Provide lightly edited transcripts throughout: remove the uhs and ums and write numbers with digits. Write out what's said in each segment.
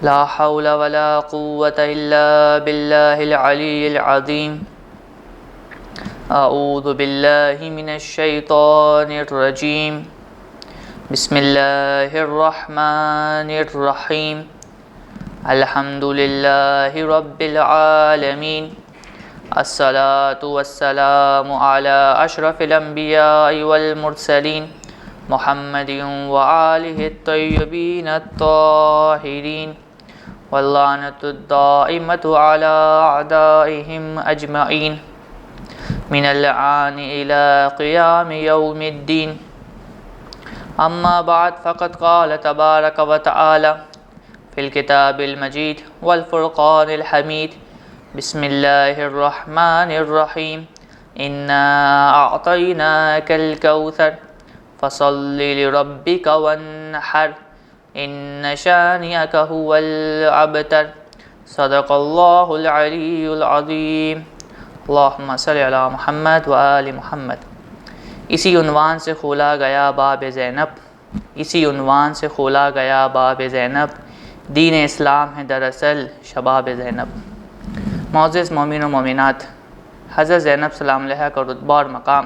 لا حول ولا قوة إلا بالله العلي العظيم. أعوذ بالله من الشيطان الرجيم. بسم الله الرحمن الرحيم. الحمد لله رب العالمين. الصلاة والسلام على أشرف الأنبياء والمرسلين محمد وآله الطيبين الطاهرين، واللعنة الدائمة على أعدائهم أجمعين من الآن إلى قيام يوم الدين. أما بعد، فقد قال تبارك وتعالى في الكتاب المجيد والفرقان الحميد: بسم الله الرحمن الرحيم. إنا أعطيناك الكوثر فصل لربك وانحر إن شانئك هو الأبتر. صدق الله العلي العظيم. اللهم صل علی محمد و آل محمد. اسی عنوان سے کھولا گیا باب زینب، اسی عنوان سے کھولا گیا باب زینب، دین اسلام ہے دراصل شباب زینب. معزز مومن و مومنات، حضرت زینب سلام علیہا کا رتبہ اور مقام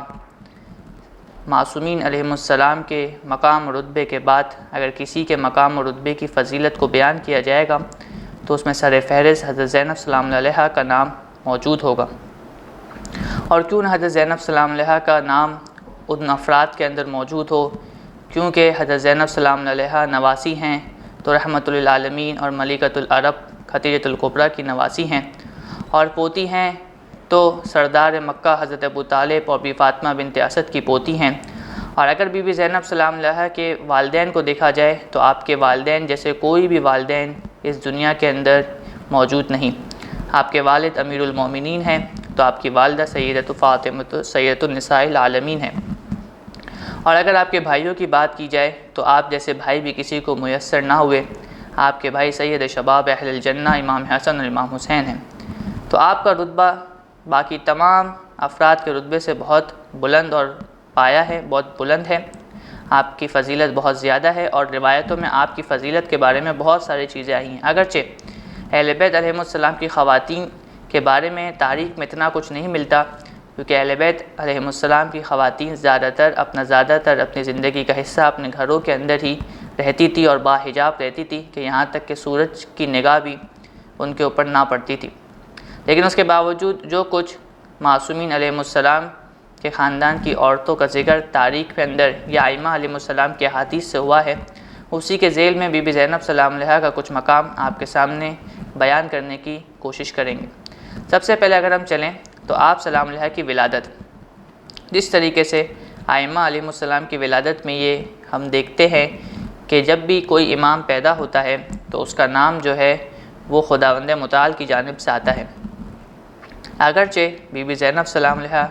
معصومین علیہم السلام کے مقام و رتبے کے بعد اگر کسی کے مقام و رتبے کی فضیلت کو بیان کیا جائے گا تو اس میں سر فہرست حضرت زینب سلام علیہا کا نام موجود ہوگا. اور کیوں نہ حضرت زینب سلام علیہا کا نام ان افراد کے اندر موجود ہو، کیونکہ حضرت زینب سلام علیہا نواسی ہیں تو رحمت للعالمین اور ملکۃ العرب خدیجۃ الکبریٰ کی نواسی ہیں، اور پوتی ہیں تو سردار مکہ حضرت ابو طالب اور بی فاطمہ بنت اسد کی پوتی ہیں. اور اگر بی بی زینب سلام علیہا کے والدین کو دیکھا جائے تو آپ کے والدین جیسے کوئی بھی والدین اس دنیا کے اندر موجود نہیں. آپ کے والد امیر المومنین ہیں تو آپ کی والدہ سیدۃ فاطمہ سیدۃ النساء العالمین ہیں. اور اگر آپ کے بھائیوں کی بات کی جائے تو آپ جیسے بھائی بھی کسی کو میسر نہ ہوئے. آپ کے بھائی سید شباب اہل الجنہ امام حسن اور امام حسین ہیں. تو آپ کا رتبہ باقی تمام افراد کے رتبے سے بہت بلند اور پایا ہے، بہت بلند ہے. آپ کی فضیلت بہت زیادہ ہے اور روایتوں میں آپ کی فضیلت کے بارے میں بہت ساری چیزیں آئی ہیں. اگرچہ اہل بیت علیہم السلام کی خواتین کے بارے میں تاریخ میں اتنا کچھ نہیں ملتا، کیونکہ اہل بیت علیہم السلام کی خواتین زیادہ تر اپنی زندگی کا حصہ اپنے گھروں کے اندر ہی رہتی تھی اور باحجاب رہتی تھی کہ یہاں تک کہ سورج کی نگاہ بھی ان کے اوپر نہ پڑتی تھی. لیکن اس کے باوجود جو کچھ معصومین علیہم السلام کے خاندان کی عورتوں کا ذکر تاریخ کے اندر یا ائمہ علیہم السلام کے احادیث سے ہوا ہے، اسی کے ذیل میں بی بی زینب سلام علیہا کا کچھ مقام آپ کے سامنے بیان کرنے کی کوشش کریں گے. سب سے پہلے اگر ہم چلیں تو آپ سلام علیہا کی ولادت، جس طریقے سے ائمہ علیہم السلام کی ولادت میں یہ ہم دیکھتے ہیں کہ جب بھی کوئی امام پیدا ہوتا ہے تو اس کا نام جو ہے وہ خداوند متعال کی جانب سے آتا ہے. اگرچہ بی بی زینب سلام علیہا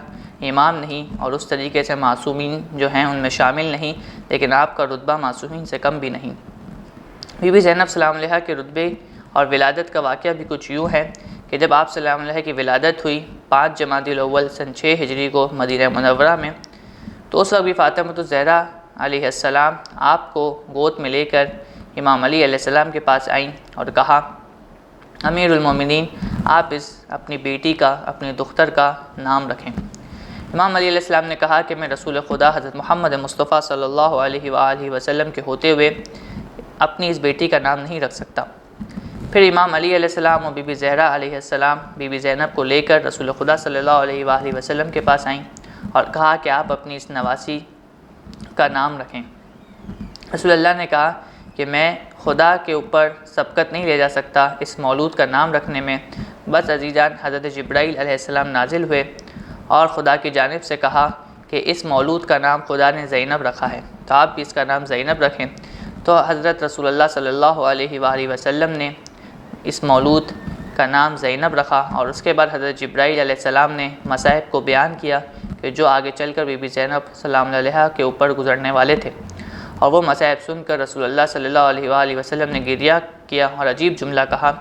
امام نہیں اور اس طریقے سے معصومین جو ہیں ان میں شامل نہیں، لیکن آپ کا رتبہ معصومین سے کم بھی نہیں. بی بی زینب سلام علیہا کے رتبے اور ولادت کا واقعہ بھی کچھ یوں ہے کہ جب آپ سلام علیہا کی ولادت ہوئی 5 جمادی الاول سن 6 ہجری کو مدینہ منورہ میں، تو اس وقت بھی فاطمۃ الزہرا علیہ السلام آپ کو گود میں لے کر امام علی علیہ السلام کے پاس آئیں اور کہا: امیر المومنین، آپ اپنی بیٹی کا، اپنی دختر کا نام رکھیں. امام علی علیہ السلام نے کہا کہ میں رسول خدا حضرت محمد مصطفیٰ صلی اللہ علیہ وآلہ وسلم کے ہوتے ہوئے اپنی اس بیٹی کا نام نہیں رکھ سکتا. پھر امام علی علیہ السلام اور بی بی زہرا علیہ السلام بی بی زینب کو لے کر رسول خدا صلی اللہ علیہ وآلہ وسلم کے پاس آئیں اور کہا کہ آپ اپنی اس نواسی کا نام رکھیں. رسول اللہ نے کہا کہ میں خدا کے اوپر سبقت نہیں لے جا سکتا اس مولود کا نام رکھنے میں. بس عزیزان، حضرت جبرائیل علیہ السلام نازل ہوئے اور خدا کی جانب سے کہا کہ اس مولود کا نام خدا نے زینب رکھا ہے، تو آپ بھی اس کا نام زینب رکھیں. تو حضرت رسول اللہ صلی اللہ علیہ وآلہ وسلم نے اس مولود کا نام زینب رکھا. اور اس کے بعد حضرت جبرائیل علیہ السلام نے مصائب کو بیان کیا کہ جو آگے چل کر بی بی زینب سلام علیہا کے اوپر گزرنے والے تھے، اور وہ مصائب سن کر رسول اللہ صلی اللہ علیہ وآلہ وسلم نے گریہ کیا اور عجیب جملہ کہا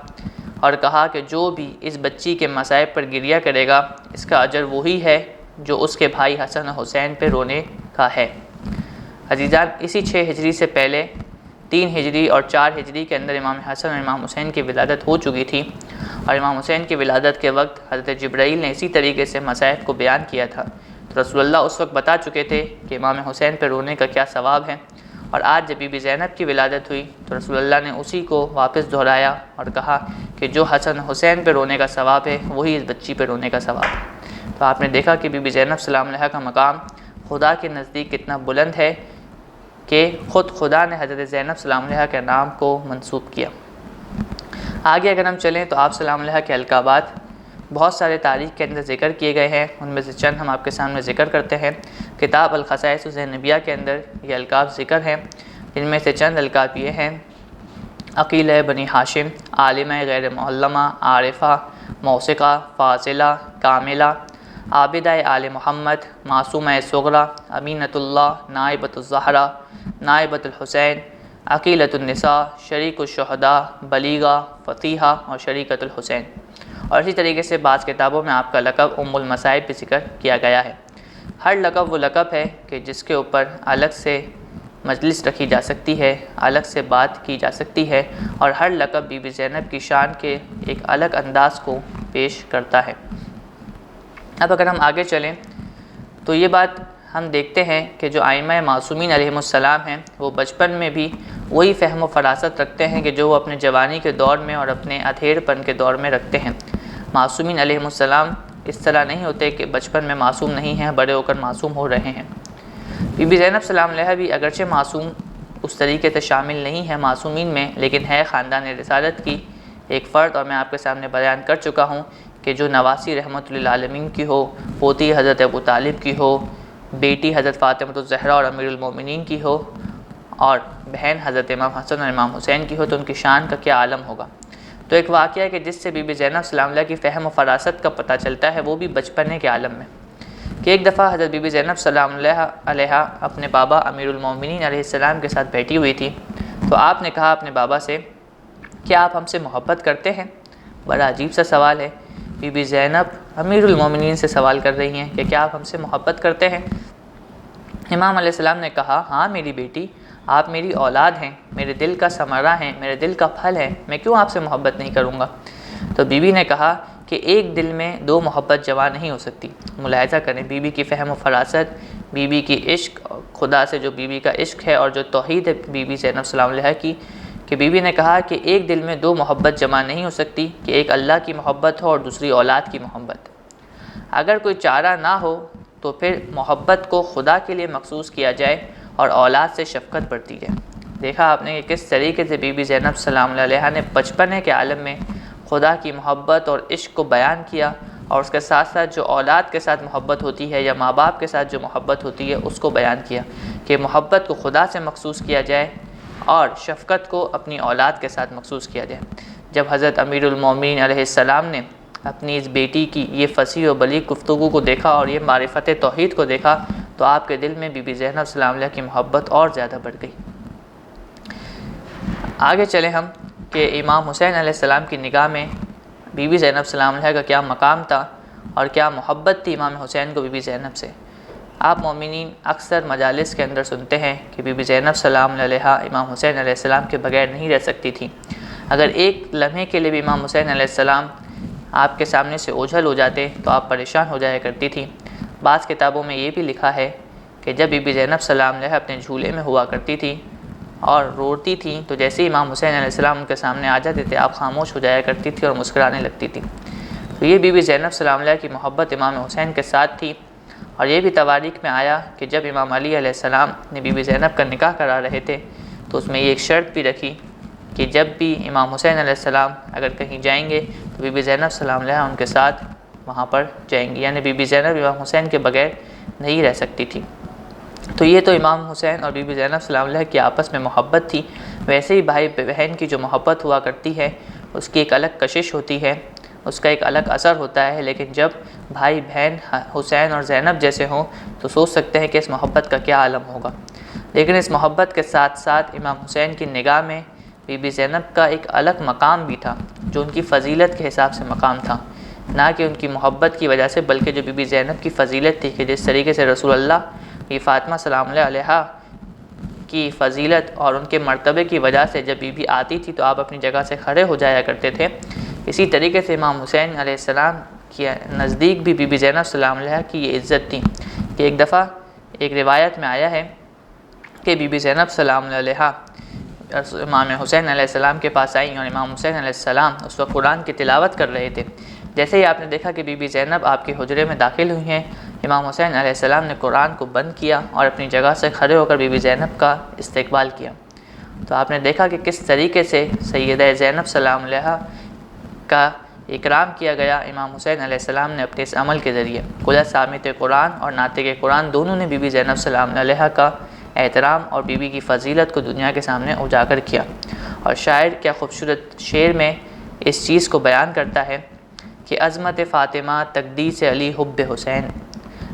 اور کہا کہ جو بھی اس بچی کے مصائب پر گریہ کرے گا اس کا اجر وہی ہے جو اس کے بھائی حسن و حسین پہ رونے کا ہے. عزیزان، اسی 6 ہجری سے پہلے 3 ہجری اور 4 ہجری کے اندر امام حسن اور امام حسین کی ولادت ہو چکی تھی، اور امام حسین کی ولادت کے وقت حضرت جبرائیل نے اسی طریقے سے مصائب کو بیان کیا تھا، تو رسول اللہ اس وقت بتا چکے تھے کہ امام حسین پہ رونے کا کیا ثواب ہے۔ اور آج جب بی بی زینب کی ولادت ہوئی تو رسول اللہ نے اسی کو واپس دہرایا اور کہا کہ جو حسن حسین پہ رونے کا ثواب ہے وہی اس بچی پہ رونے کا ثواب ہے۔ تو آپ نے دیکھا کہ بی بی زینب سلام علیہا کا مقام خدا کے نزدیک کتنا بلند ہے کہ خود خدا نے حضرت زینب سلام علیہا کے نام کو منسوب کیا۔ آگے اگر ہم چلیں تو آپ سلام علیہا کے القابات بہت سارے تاریخ کے اندر ذکر کیے گئے ہیں، ان میں سے چند ہم آپ کے سامنے ذکر کرتے ہیں۔ کتاب الخصائص الزینبیہ کے اندر یہ القاب ذکر ہیں، جن میں سے چند القاب یہ ہیں: عقیلہ بنی ہاشم، عالمہ غیر معلمہ، عارفہ، موثقہ، فاضلہ، کاملہ، عابدہ آل محمد، معصومہ صغریٰ، امینۃ اللہ، نائبۃ الزہرا، نائبۃ الحسین، عقیلۃ النساء، شریک الشہداء، بلیغہ، فطیحہ اور شریکۃ الحسین۔ اور اسی طریقے سے بعض کتابوں میں آپ کا لقب ام المصائب بھی ذکر کیا گیا ہے۔ ہر لقب وہ لقب ہے کہ جس کے اوپر الگ سے مجلس رکھی جا سکتی ہے، الگ سے بات کی جا سکتی ہے، اور ہر لقب بی بی زینب کی شان کے ایک الگ انداز کو پیش کرتا ہے۔ اب اگر ہم آگے چلیں تو یہ بات ہم دیکھتے ہیں کہ جو ائمہ معصومین علیہم السلام ہیں وہ بچپن میں بھی وہی فہم و فراست رکھتے ہیں کہ جو وہ اپنے جوانی کے دور میں اور اپنے ادھیڑ پن کے دور میں رکھتے ہیں۔ معصومین علیہم السلام اس طرح نہیں ہوتے کہ بچپن میں معصوم نہیں ہیں، بڑے ہو کر معصوم ہو رہے ہیں۔ بی بی زینب سلام علیہا بھی اگرچہ معصوم اس طریقے سے شامل نہیں ہے معصومین میں، لیکن ہے خاندان رسالت کی ایک فرد، اور میں آپ کے سامنے بیان کر چکا ہوں کہ جو نواسی رحمۃ للعالمین کی ہو، پوتی حضرت ابو طالب کی ہو، بیٹی حضرت فاطمہ الزہرا اور امیر المومنین کی ہو، اور بہن حضرت امام حسن اور امام حسین کی ہو، تو ان کی شان کا کیا عالم ہوگا۔ تو ایک واقعہ کہ جس سے بی بی زینب سلام علیہا کی فہم و فراست کا پتہ چلتا ہے، وہ بھی بچپنے کے عالم میں، کہ ایک دفعہ حضرت بی بی زینب سلام علیہا اپنے بابا امیر المومنین علیہ السلام کے ساتھ بیٹھی ہوئی تھی، تو آپ نے کہا اپنے بابا سے کہ آپ ہم سے محبت کرتے ہیں؟ بڑا عجیب سا سوال ہے، بی بی زینب امیر المومنین سے سوال کر رہی ہیں کہ کیا آپ ہم سے محبت کرتے ہیں؟ امام علیہ السلام نے کہا ہاں میری بیٹی، آپ میری اولاد ہیں، میرے دل کا ثمرہ ہیں، میرے دل کا پھل ہے، میں کیوں آپ سے محبت نہیں کروں گا؟ تو بی بی نے کہا کہ ایک دل میں دو محبت جمع نہیں ہو سکتی۔ ملاحظہ کریں بی بی کی فہم و فراست، بی بی کی عشق خدا سے، جو بی بی کا عشق ہے اور جو توحید ہے بی بی زینب سلام علیہا کی، کہ بی بی نے کہا کہ ایک دل میں دو محبت جمع نہیں ہو سکتی، کہ ایک اللہ کی محبت ہو اور دوسری اولاد کی محبت۔ اگر کوئی چارہ نہ ہو تو پھر محبت کو خدا کے لیے مخصوص کیا جائے اور اولاد سے شفقت برتی جائے۔ دیکھا آپ نے کہ کس طریقے سے بی بی زینب سلام علیہا نے بچپنے کے عالم میں خدا کی محبت اور عشق کو بیان کیا، اور اس کے ساتھ ساتھ جو اولاد کے ساتھ محبت ہوتی ہے یا ماں باپ کے ساتھ جو محبت ہوتی ہے اس کو بیان کیا، کہ محبت کو خدا سے مخصوص کیا جائے اور شفقت کو اپنی اولاد کے ساتھ مخصوص کیا جائے۔ جب حضرت امیر المومنین علیہ السلام نے اپنی اس بیٹی کی یہ فصیح و بلیغ گفتگو کو دیکھا اور یہ معرفت توحید کو دیکھا، تو آپ کے دل میں بی بی زینب سلام علیہا کی محبت اور زیادہ بڑھ گئی۔ آگے چلیں ہم کہ امام حسین علیہ السلام کی نگاہ میں بی بی زینب سلام علیہا کا کیا مقام تھا اور کیا محبت تھی امام حسین کو بی بی زینب سے۔ آپ مومنین اکثر مجالس کے اندر سنتے ہیں کہ بی بی زینب سلام علیہا امام حسین علیہ السلام کے بغیر نہیں رہ سکتی تھی، اگر ایک لمحے کے لیے بھی امام حسین علیہ السلام آپ کے سامنے سے اوجھل ہو جاتے تو آپ پریشان ہو جایا کرتی تھی۔ بعض کتابوں میں یہ بھی لکھا ہے کہ جب بی بی زینب سلام علیہا اپنے جھولے میں ہوا کرتی تھی اور روتی تھیں تو جیسے ہی امام حسین علیہ السلام ان کے سامنے آ جاتے تھے آپ خاموش ہو جایا کرتی تھی اور مسکرانے لگتی تھی۔ تو یہ بی بی زینب سلام علیہا کی محبت امام حسین کے ساتھ تھی، اور یہ بھی تواریخ میں آیا کہ جب امام علی علیہ السلام نے بی بی زینب کا نکاح کرا رہے تھے تو اس میں یہ ایک شرط بھی رکھی کہ جب بھی امام حسین علیہ السلام اگر کہیں جائیں گے تو بی بی زینب سلام علیہا ان کے ساتھ وہاں پر جائیں گی، یعنی بی بی زینب امام حسین کے بغیر نہیں رہ سکتی تھی۔ تو یہ تو امام حسین اور بی بی زینب سلام علیہا کی آپس میں محبت تھی۔ ویسے ہی بھائی بہن کی جو محبت ہوا کرتی ہے اس کی ایک الگ کشش ہوتی ہے، اس کا ایک الگ اثر ہوتا ہے، لیکن جب بھائی بہن حسین اور زینب جیسے ہوں تو سوچ سکتے ہیں کہ اس محبت کا کیا عالم ہوگا۔ لیکن اس محبت کے ساتھ ساتھ امام حسین کی نگاہ میں بی بی زینب کا ایک الگ مقام بھی تھا، جو ان کی فضیلت کے حساب سے مقام تھا، نہ کہ ان کی محبت کی وجہ سے، بلکہ جو بی بی زینب کی فضیلت تھی کہ جس طریقے سے رسول اللہ یہ فاطمہ سلام علیہا کی فضیلت اور ان کے مرتبے کی وجہ سے جب بی بی آتی تھی تو آپ اپنی جگہ سے کھڑے ہو جایا کرتے تھے۔ اسی طریقے سے امام حسین علیہ السلام کے نزدیک بھی بی بی زینب سلام علیہا کی یہ عزت تھی کہ ایک دفعہ ایک روایت میں آیا ہے کہ بی بی زینب سلام علیہا امام حسین علیہ السلام کے پاس آئیں اور امام حسین علیہ السلام اس وقت قرآن کی تلاوت کر رہے تھے۔ جیسے ہی آپ نے دیکھا کہ بی بی زینب آپ کے حجرے میں داخل ہوئی ہیں، امام حسین علیہ السلام نے قرآن کو بند کیا اور اپنی جگہ سے کھڑے ہو کر بی بی زینب کا استقبال کیا۔ تو آپ نے دیکھا کہ کس طریقے سے سیدہ زینب سلام علیہا کا اکرام کیا گیا۔ امام حسین علیہ السلام نے اپنے اس عمل کے ذریعے خود سامت قرآن اور ناطق قرآن دونوں نے بی بی زینب سلام علیہا کا احترام اور بی بی کی فضیلت کو دنیا کے سامنے اجاگر کیا۔ اور شاعر کیا خوبصورت شعر میں اس چیز کو بیان کرتا ہے کہ عظمت فاطمہ تقدیس علی حب حسین،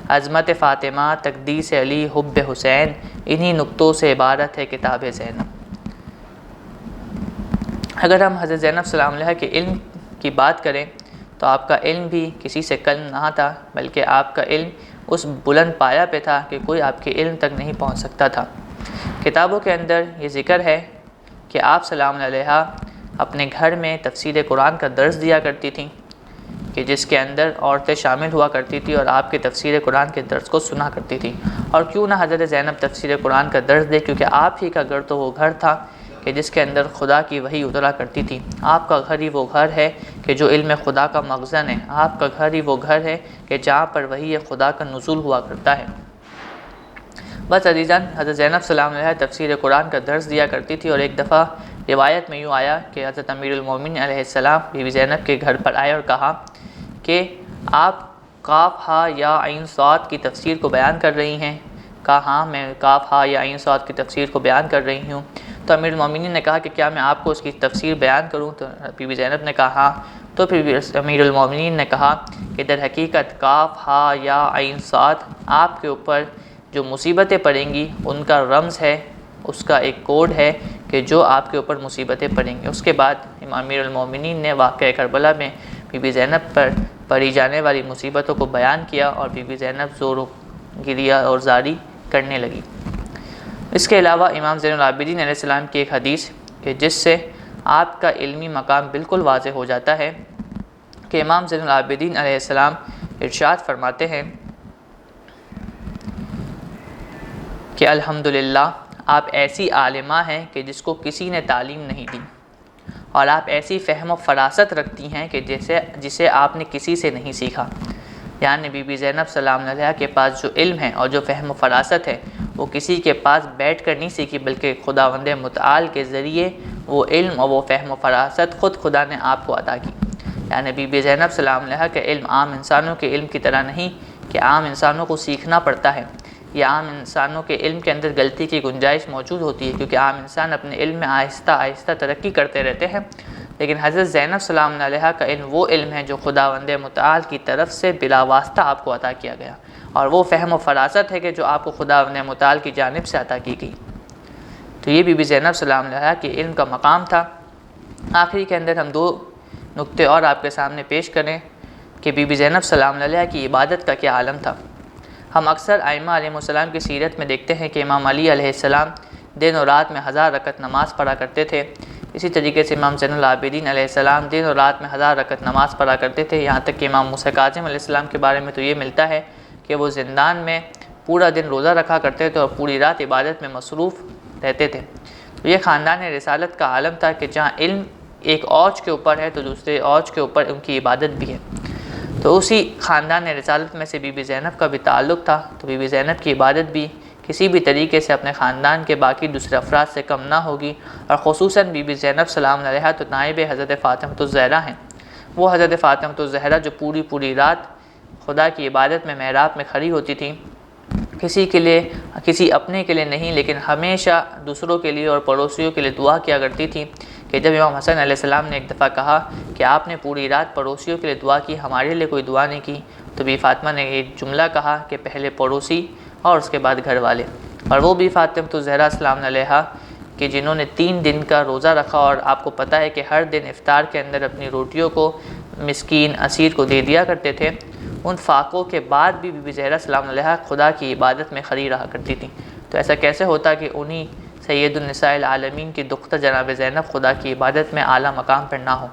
عظمت فاطمہ تقدیس علی حب حسین، انہی نقطوں سے عبارت ہے کتاب زینب۔ اگر ہم حضرت زینب سلام علیہا کے علم کی بات کریں تو آپ کا علم بھی کسی سے کم نہ تھا، بلکہ آپ کا علم اس بلند پایا پہ تھا کہ کوئی آپ کے علم تک نہیں پہنچ سکتا تھا۔ کتابوں کے اندر یہ ذکر ہے کہ آپ سلام علیہا اپنے گھر میں تفسیر قرآن کا درس دیا کرتی تھیں کہ جس کے اندر عورتیں شامل ہوا کرتی تھیں اور آپ کے تفسیر قرآن کے درس کو سنا کرتی تھیں۔ اور کیوں نہ حضرت زینب تفسیر قرآن کا درس دے، کیونکہ آپ ہی کا گھر تو وہ گھر تھا کہ جس کے اندر خدا کی وحی اترا کرتی تھی۔ آپ کا گھر ہی وہ گھر ہے کہ جو علم خدا کا مخزن ہے، آپ کا گھر ہی وہ گھر ہے کہ جہاں پر وحی خدا کا نزول ہوا کرتا ہے۔ بس عزیزان، حضرت زینب سلام علیہا تفسیر قرآن کا درس دیا کرتی تھی، اور ایک دفعہ روایت میں یوں آیا کہ حضرت امیر المومنین علیہ السلام بی بی زینب کے گھر پر آئے اور کہا کہ آپ قاف ہا یا عین صاد کی تفسیر کو بیان کر رہی ہیں؟ کہا ہاں، میں قاف ہا یا عین صاد کی تفسیر کو بیان کر رہی ہوں۔ تو امیر المومنین نے کہا کہ کیا میں آپ کو اس کی تفسیر بیان کروں؟ تو بی بی زینب نے کہا ہاں۔ تو پھر امیر المومنین نے کہا کہ در حقیقت قاف ہا یا عین صاد آپ کے اوپر جو مصیبتیں پڑیں گی ان کا رمز ہے، اس کا ایک کوڈ ہے کہ جو آپ کے اوپر مصیبتیں پڑیں گی۔ اس کے بعد امیر المومنین نے واقعہ کربلا میں بی بی زینب پر پڑی جانے والی مصیبتوں کو بیان کیا اور بی بی زینب زور و گریا اور زاری کرنے لگی۔ اس کے علاوہ امام زین العابدین علیہ السلام کی ایک حدیث کہ جس سے آپ کا علمی مقام بالکل واضح ہو جاتا ہے کہ امام زین العابدین علیہ السلام ارشاد فرماتے ہیں کہ الحمدللہ آپ ایسی عالمہ ہیں کہ جس کو کسی نے تعلیم نہیں دی، اور آپ ایسی فہم و فراست رکھتی ہیں کہ جسے آپ نے کسی سے نہیں سیکھا۔ یعنی بی بی زینب سلام علیہا کے پاس جو علم ہے اور جو فہم و فراست ہے وہ کسی کے پاس بیٹھ کر نہیں سیکھی، بلکہ خداوند متعال کے ذریعے وہ علم اور وہ فہم و فراست خود خدا نے آپ کو عطا کی۔ یعنی بی بی زینب سلام علیہا کا علم عام انسانوں کے علم کی طرح نہیں کہ عام انسانوں کو سیکھنا پڑتا ہے، یا عام انسانوں کے علم کے اندر غلطی کی گنجائش موجود ہوتی ہے، کیونکہ عام انسان اپنے علم میں آہستہ آہستہ ترقی کرتے رہتے ہیں، لیکن حضرت زینب سلام علیہا کا علم وہ علم ہے جو خداوند متعال کی طرف سے بلا واسطہ آپ کو عطا کیا گیا، اور وہ فہم و فراست ہے کہ جو آپ کو خداوند متعال کی جانب سے عطا کی گئی۔ تو یہ بی بی زینب سلام علیہا کے علم کا مقام تھا۔ آخری کے اندر ہم دو نقطے اور آپ کے سامنے پیش کریں کہ بی بی زینب سلام علیہا کی عبادت کا کیا عالم تھا۔ ہم اکثر ائمہ علیہ السلام کی سیرت میں دیکھتے ہیں کہ امام علی علیہ السلام دن اور رات میں 1000 رکعت نماز پڑھا کرتے تھے۔ اسی طریقے سے امام زین العابدین علیہ السلام دن اور رات میں 1000 رکعت نماز پڑھا کرتے تھے، یہاں تک کہ امام موسیٰ کاظم علیہ السلام کے بارے میں تو یہ ملتا ہے کہ وہ زندان میں پورا دن روزہ رکھا کرتے تھے اور پوری رات عبادت میں مصروف رہتے تھے۔ تو یہ خاندان رسالت کا عالم تھا کہ جہاں علم ایک اوج کے اوپر ہے تو دوسرے اوج کے اوپر ان کی عبادت بھی ہے۔ تو اسی خاندان رسالت میں سے بی بی زینب کا بھی تعلق تھا، تو بی بی زینب کی عبادت بھی کسی بھی طریقے سے اپنے خاندان کے باقی دوسرے افراد سے کم نہ ہوگی، اور خصوصاً بی بی زینب سلام علیہا تو نائب حضرت فاطمہ الزہرا ہیں۔ وہ حضرت فاطمہ الزہرا جو پوری رات خدا کی عبادت میں محراب میں کھڑی ہوتی تھیں، کسی کے لیے، کسی اپنے کے لیے نہیں، لیکن ہمیشہ دوسروں کے لیے اور پڑوسیوں کے لیے دعا کیا کرتی تھیں کہ جب امام حسن علیہ السلام نے ایک دفعہ کہا کہ آپ نے پوری رات پڑوسیوں کے لیے دعا کی، ہمارے لیے کوئی دعا نہیں کی، تو بی فاطمہ نے ایک جملہ کہا کہ پہلے پڑوسی اور اس کے بعد گھر والے۔ اور وہ بی فاطمہ الزہرا سلام علیہا کہ جنہوں نے 3 دن کا روزہ رکھا، اور آپ کو پتہ ہے کہ ہر دن افطار کے اندر اپنی روٹیوں کو مسکین اسیر کو دے دیا کرتے تھے، ان فاقوں کے بعد بھی بی بی زہرا سلام علیہا خدا کی عبادت میں کھڑی رہا کرتی تھیں۔ تو ایسا کیسے ہوتا کہ انہی سید النساء العالمین کی دختر جناب زینب خدا کی عبادت میں اعلیٰ مقام پر نہ ہو۔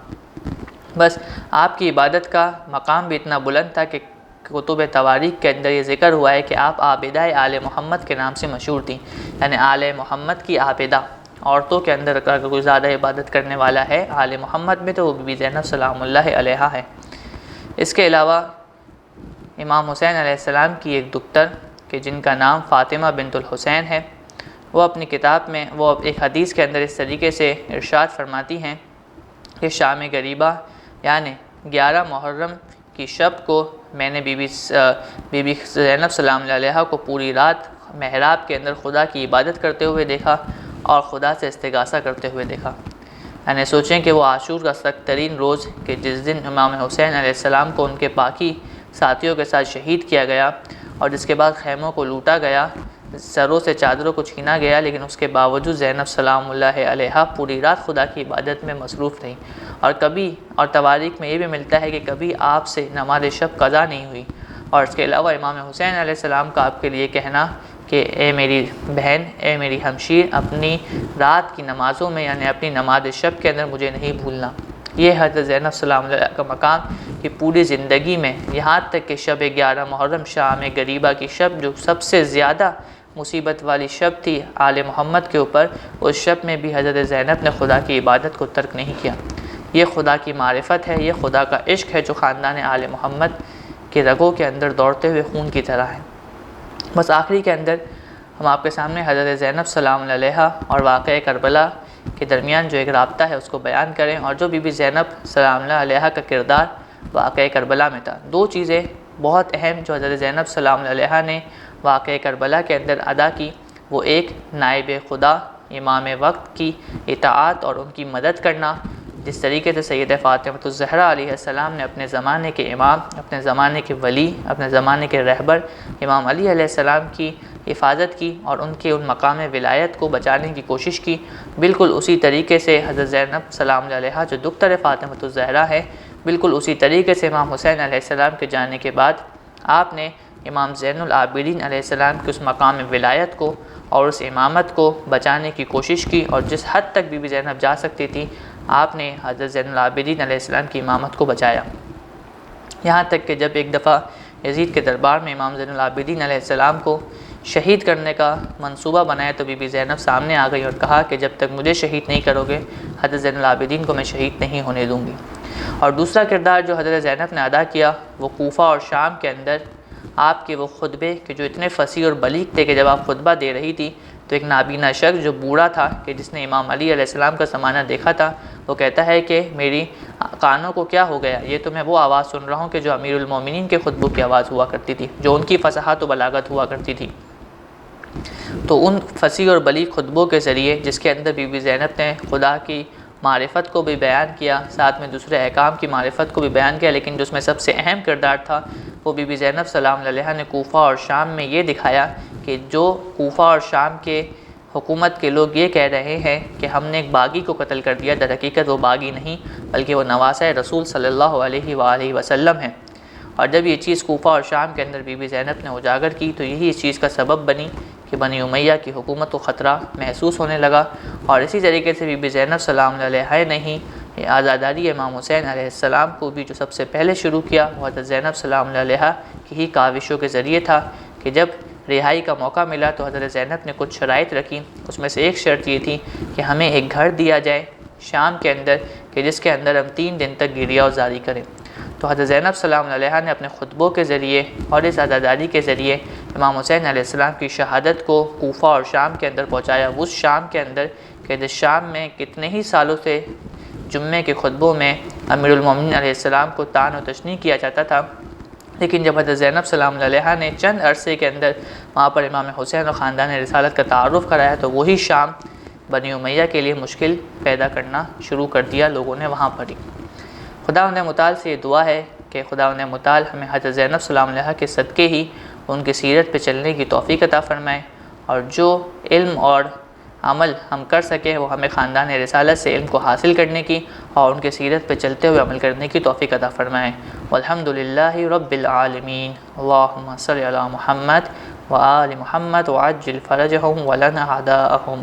بس آپ کی عبادت کا مقام بھی اتنا بلند تھا کہ کتب تواریخ کے اندر یہ ذکر ہوا ہے کہ آپ عابدہ آل محمد کے نام سے مشہور تھیں، یعنی آل محمد کی عابدہ۔ عورتوں کے اندر اگر کوئی زیادہ عبادت کرنے والا ہے آل محمد میں تو وہ بی بی زینب سلام اللہ علیہا ہے۔ اس کے علاوہ امام حسین علیہ السلام کی ایک دختر کہ جن کا نام فاطمہ بنت الحسین ہے، وہ اپنی کتاب میں وہ ایک حدیث کے اندر اس طریقے سے ارشاد فرماتی ہیں کہ شام غریبہ یعنی 11 محرم کی شب کو میں نے بی بی زینب سلام اللہ علیہا کو پوری رات محراب کے اندر خدا کی عبادت کرتے ہوئے دیکھا اور خدا سے استغاثہ کرتے ہوئے دیکھا۔ یعنی سوچیں کہ وہ عاشور کا سخت ترین روز کہ جس دن امام حسین علیہ السلام کو ان کے باقی ساتھیوں کے ساتھ شہید کیا گیا اور جس کے بعد خیموں کو لوٹا گیا، سروں سے چادروں کو چھینا گیا، لیکن اس کے باوجود زینب سلام اللہ علیہا پوری رات خدا کی عبادت میں مصروف رہیں۔ اور تواریخ میں یہ بھی ملتا ہے کہ کبھی آپ سے نماز شب قضا نہیں ہوئی۔ اور اس کے علاوہ امام حسین علیہ السلام کا آپ کے لیے کہنا کہ اے میری بہن، اے میری ہمشیر، اپنی رات کی نمازوں میں یعنی اپنی نماز شب کے اندر مجھے نہیں بھولنا۔ یہ حضرت زینب سلام اللہ علیہ کا مقام کہ پوری زندگی میں یہاں تک کہ شب 11 محرم شام غریبہ کی شب جو سب سے زیادہ مصیبت والی شب تھی آل محمد کے اوپر، اس شب میں بھی حضرت زینب نے خدا کی عبادت کو ترک نہیں کیا۔ یہ خدا کی معرفت ہے، یہ خدا کا عشق ہے جو خاندان آل محمد کے رگوں کے اندر دوڑتے ہوئے خون کی طرح ہے۔ بس آخری کے اندر ہم آپ کے سامنے حضرت زینب سلام اللہ علیہا اور واقعہ کربلا کے درمیان جو ایک رابطہ ہے اس کو بیان کریں، اور جو بی بی زینب سلام اللہ علیہا کا کردار واقعہ کربلا میں تھا۔ دو چیزیں بہت اہم جو حضرت زینب سلام اللہ علیہا نے واقعہ کربلا کے اندر ادا کی، وہ ایک نائب خدا امام وقت کی اطاعت اور ان کی مدد کرنا، جس طریقے سے سیدہ فاطمہ الزہرا علیہ السلام نے اپنے زمانے کے امام، اپنے زمانے کے ولی، اپنے زمانے کے رہبر امام علی علیہ السلام کی حفاظت کی اور ان کے ان مقام ولایت کو بچانے کی کوشش کی، بالکل اسی طریقے سے حضرت زینب سلام اللہ علیہا جو دختر فاطمہ الزہرا ہے، بالکل اسی طریقے سے امام حسین علیہ السلام کے جانے کے بعد آپ نے امام زین العابدین علیہ السلام کے اس مقام ولایت کو اور اس امامت کو بچانے کی کوشش کی، اور جس حد تک بی بی زینب جا سکتی تھی آپ نے حضرت زین العابدین علیہ السلام کی امامت کو بچایا۔ یہاں تک کہ جب ایک دفعہ یزید کے دربار میں امام زین العابدین علیہ السلام کو شہید کرنے کا منصوبہ بنایا تو بی بی زینب سامنے آ گئی اور کہا کہ جب تک مجھے شہید نہیں کرو گے حضرت زین العابدین کو میں شہید نہیں ہونے دوں گی۔ اور دوسرا کردار جو حضرت زینب نے ادا کیا وہ کوفہ اور شام کے اندر آپ کے وہ خطبے کہ جو اتنے فصیح اور بلیغ تھے کہ جب آپ خطبہ دے رہی تھی تو ایک نابینا شخص جو بوڑھا تھا کہ جس نے امام علی علیہ السلام کا زمانہ دیکھا تھا، وہ کہتا ہے کہ میری کانوں کو کیا ہو گیا، یہ تو میں وہ آواز سن رہا ہوں کہ جو امیر المومنین کے خطبوں کی آواز ہوا کرتی تھی، جو ان کی فصاحت و بلاغت ہوا کرتی تھی۔ تو ان فصیح اور بلیغ خطبوں کے ذریعے جس کے اندر بی بی زینب نے خدا کی معرفت کو بھی بیان کیا، ساتھ میں دوسرے احکام کی معرفت کو بھی بیان کیا، لیکن جو اس میں سب سے اہم کردار تھا وہ بی بی زینب سلام اللہ علیہا نے کوفہ اور شام میں یہ دکھایا کہ جو کوفہ اور شام کے حکومت کے لوگ یہ کہہ رہے ہیں کہ ہم نے ایک باغی کو قتل کر دیا، در حقیقت وہ باغی نہیں بلکہ وہ نواسہ رسول صلی اللہ علیہ وآلہ وسلم ہے۔ اور جب یہ چیز کوفہ اور شام کے اندر بی بی زینب نے اجاگر کی تو یہی اس چیز کا سبب بنی کہ بنی امیہ کی حکومت کو خطرہ محسوس ہونے لگا، اور اسی طریقے سے بی بی زینب سلام اللہ علیہا نے ہی آزاداری امام حسین علیہ السلام کو بھی جو سب سے پہلے شروع کیا وہ حضرت زینب سلام اللہ علیہا کی ہی کاوشوں کے ذریعے تھا کہ جب رہائی کا موقع ملا تو حضرت زینب نے کچھ شرائط رکھی، اس میں سے ایک شرط یہ تھی کہ ہمیں ایک گھر دیا جائے شام کے اندر کہ جس کے اندر ہم 3 دن تک گریہ و زاری کریں۔ تو حضرت زینب سلام اللہ علیہا نے اپنے خطبوں کے ذریعے اور اس عزاداری کے ذریعے امام حسین علیہ السلام کی شہادت کو کوفہ اور شام کے اندر پہنچایا، اس شام کے اندر کہ جس شام میں کتنے ہی سالوں سے جمعے کے خطبوں میں امیر المومنین علیہ السلام کو طعن و تشنیع کیا جاتا تھا، لیکن جب حضرت زینب سلام اللہ علیہا نے چند عرصے کے اندر وہاں پر امام حسین اور خاندان رسالت کا تعارف کرایا تو وہی شام بنی امیہ کے لیے مشکل پیدا کرنا شروع کر دیا لوگوں نے وہاں پر ہی۔ خداوند متعال سے یہ دعا ہے کہ خداوند متعال ہمیں حضرت زینب سلام علیہا کے صدقے ہی ان کی سیرت پہ چلنے کی توفیق عطا فرمائے، اور جو علم اور عمل ہم کر سکے وہ ہمیں خاندان رسالت سے علم کو حاصل کرنے کی اور ان کے سیرت پہ چلتے ہوئے عمل کرنے کی توفیق عطا فرمائے۔ والحمد للہ رب العالمین۔ اللہم صلی علی محمد وآل محمد وعجل فرجہم ولنا اعداءہم۔